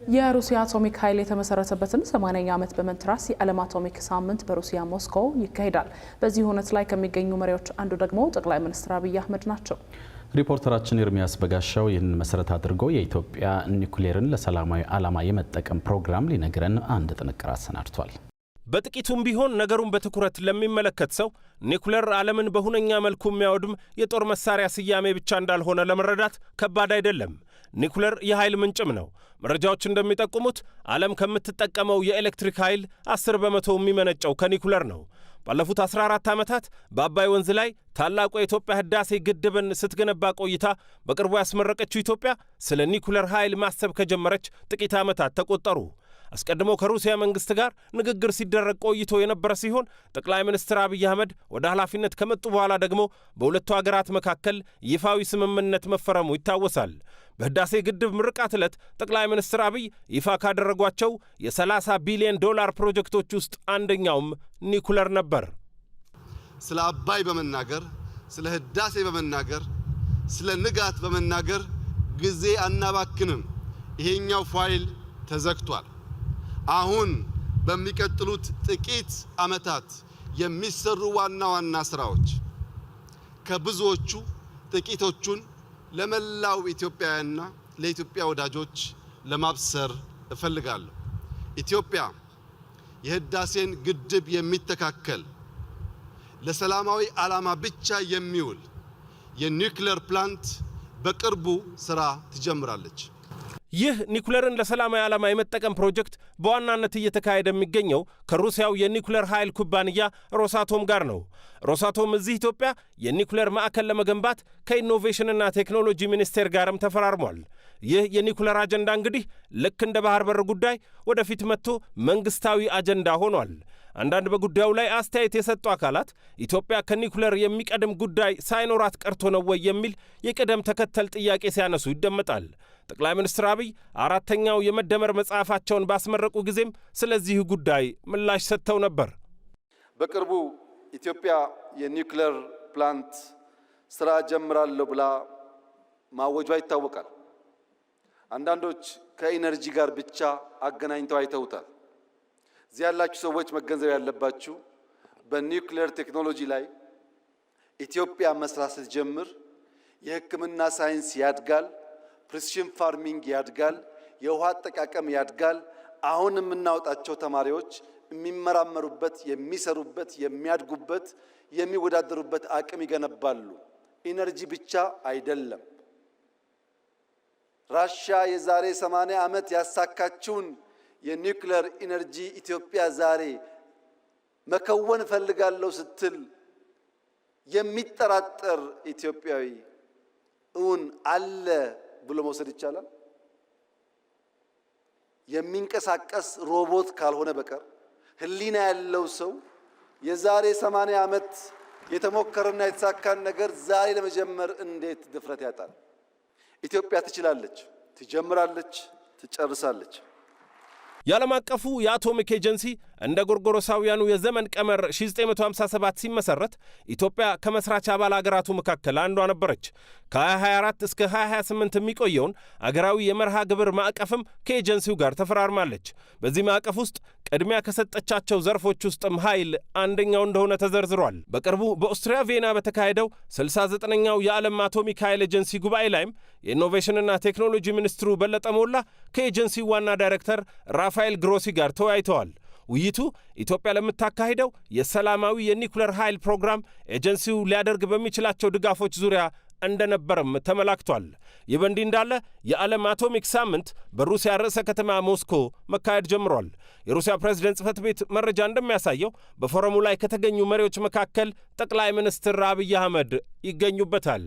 የሩሲያ አቶሚክ ኃይል የተመሰረተበትን 80ኛ ዓመት በመንተራስ የዓለም አቶሚክ ሳምንት በሩሲያ ሞስኮ ይካሄዳል። በዚህ ሁነት ላይ ከሚገኙ መሪዎች አንዱ ደግሞ ጠቅላይ ሚኒስትር አብይ አህመድ ናቸው። ሪፖርተራችን ኤርሚያስ በጋሻው ይህን መሰረት አድርጎ የኢትዮጵያ ኒኩሌርን ለሰላማዊ ዓላማ የመጠቀም ፕሮግራም ሊነግረን አንድ ጥንቅር አሰናድቷል። በጥቂቱም ቢሆን ነገሩን በትኩረት ለሚመለከት ሰው ኒኩሌር ዓለምን በሁነኛ መልኩ የሚያወድም የጦር መሳሪያ ስያሜ ብቻ እንዳልሆነ ለመረዳት ከባድ አይደለም። ኒኩሌር የኃይል ምንጭም ነው። መረጃዎች እንደሚጠቁሙት ዓለም ከምትጠቀመው የኤሌክትሪክ ኃይል 10 በመቶ የሚመነጨው ከኒኩሌር ነው። ባለፉት 14 ዓመታት በአባይ ወንዝ ላይ ታላቁ የኢትዮጵያ ህዳሴ ግድብን ስትገነባ ቆይታ በቅርቡ ያስመረቀችው ኢትዮጵያ ስለ ኒኩሌር ኃይል ማሰብ ከጀመረች ጥቂት ዓመታት ተቆጠሩ። አስቀድሞ ከሩሲያ መንግስት ጋር ንግግር ሲደረግ ቆይቶ የነበረ ሲሆን ጠቅላይ ሚኒስትር አብይ አህመድ ወደ ኃላፊነት ከመጡ በኋላ ደግሞ በሁለቱ ሀገራት መካከል ይፋዊ ስምምነት መፈረሙ ይታወሳል። በህዳሴ ግድብ ምርቃት ዕለት ጠቅላይ ሚኒስትር አብይ ይፋ ካደረጓቸው የ30 ቢሊዮን ዶላር ፕሮጀክቶች ውስጥ አንደኛውም ኒኩሌር ነበር። ስለ አባይ በመናገር ስለ ህዳሴ በመናገር ስለ ንጋት በመናገር ጊዜ አናባክንም። ይሄኛው ፋይል ተዘግቷል። አሁን በሚቀጥሉት ጥቂት ዓመታት የሚሰሩ ዋና ዋና ስራዎች ከብዙዎቹ ጥቂቶቹን ለመላው ኢትዮጵያውያንና ለኢትዮጵያ ወዳጆች ለማብሰር እፈልጋለሁ። ኢትዮጵያ የህዳሴን ግድብ የሚተካከል ለሰላማዊ ዓላማ ብቻ የሚውል የኒኩሌር ፕላንት በቅርቡ ስራ ትጀምራለች። ይህ ኒኩሌርን ለሰላማዊ ዓላማ የመጠቀም ፕሮጀክት በዋናነት እየተካሄደ የሚገኘው ከሩሲያው የኒኩሌር ኃይል ኩባንያ ሮሳቶም ጋር ነው። ሮሳቶም እዚህ ኢትዮጵያ የኒኩሌር ማዕከል ለመገንባት ከኢኖቬሽንና ቴክኖሎጂ ሚኒስቴር ጋርም ተፈራርሟል። ይህ የኒኩሌር አጀንዳ እንግዲህ ልክ እንደ ባህር በር ጉዳይ ወደፊት መጥቶ መንግስታዊ አጀንዳ ሆኗል። አንዳንድ በጉዳዩ ላይ አስተያየት የሰጡ አካላት ኢትዮጵያ ከኒኩሌር የሚቀድም ጉዳይ ሳይኖራት ቀርቶ ነው ወይ የሚል የቅደም ተከተል ጥያቄ ሲያነሱ ይደመጣል። ጠቅላይ ሚኒስትር አብይ አራተኛው የመደመር መጽሐፋቸውን ባስመረቁ ጊዜም ስለዚህ ጉዳይ ምላሽ ሰጥተው ነበር። በቅርቡ ኢትዮጵያ የኒኩሌር ፕላንት ስራ ጀምራለሁ ብላ ማወጇ ይታወቃል። አንዳንዶች ከኢነርጂ ጋር ብቻ አገናኝተው አይተውታል። እዚህ ያላችሁ ሰዎች መገንዘብ ያለባችሁ በኒኩሌር ቴክኖሎጂ ላይ ኢትዮጵያ መስራት ስትጀምር የሕክምና ሳይንስ ያድጋል፣ ፕሪሲሽን ፋርሚንግ ያድጋል፣ የውሃ አጠቃቀም ያድጋል። አሁን የምናወጣቸው ተማሪዎች የሚመራመሩበት፣ የሚሰሩበት፣ የሚያድጉበት፣ የሚወዳደሩበት አቅም ይገነባሉ። ኢነርጂ ብቻ አይደለም። ራሽያ የዛሬ 80 ዓመት ያሳካችውን የኒኩሌር ኢነርጂ ኢትዮጵያ ዛሬ መከወን ፈልጋለሁ ስትል የሚጠራጠር ኢትዮጵያዊ እውን አለ ብሎ መውሰድ ይቻላል? የሚንቀሳቀስ ሮቦት ካልሆነ በቀር ህሊና ያለው ሰው የዛሬ 80 ዓመት የተሞከረና የተሳካን ነገር ዛሬ ለመጀመር እንዴት ድፍረት ያጣል? ኢትዮጵያ ትችላለች፣ ትጀምራለች፣ ትጨርሳለች። የዓለም አቀፉ የአቶሚክ ኤጀንሲ እንደ ጎርጎሮሳውያኑ የዘመን ቀመር 1957 ሲመሰረት ኢትዮጵያ ከመስራች አባል አገራቱ መካከል አንዷ ነበረች። ከ2024 እስከ 2028 የሚቆየውን አገራዊ የመርሃ ግብር ማዕቀፍም ከኤጀንሲው ጋር ተፈራርማለች። በዚህ ማዕቀፍ ውስጥ ቅድሚያ ከሰጠቻቸው ዘርፎች ውስጥም ኃይል አንደኛው እንደሆነ ተዘርዝሯል። በቅርቡ በኦስትሪያ ቪየና በተካሄደው 69ኛው የዓለም አቶሚክ ኃይል ኤጀንሲ ጉባኤ ላይም የኢኖቬሽንና ቴክኖሎጂ ሚኒስትሩ በለጠ ሞላ ከኤጀንሲው ዋና ዳይሬክተር ራፋኤል ግሮሲ ጋር ተወያይተዋል። ውይይቱ ኢትዮጵያ ለምታካሂደው የሰላማዊ የኒኩሌር ኃይል ፕሮግራም ኤጀንሲው ሊያደርግ በሚችላቸው ድጋፎች ዙሪያ እንደነበረም ተመላክቷል። ይህ በእንዲህ እንዳለ የዓለም አቶሚክ ሳምንት በሩሲያ ርዕሰ ከተማ ሞስኮ መካሄድ ጀምሯል። የሩሲያ ፕሬዝደንት ጽሕፈት ቤት መረጃ እንደሚያሳየው በፎረሙ ላይ ከተገኙ መሪዎች መካከል ጠቅላይ ሚኒስትር አብይ አህመድ ይገኙበታል።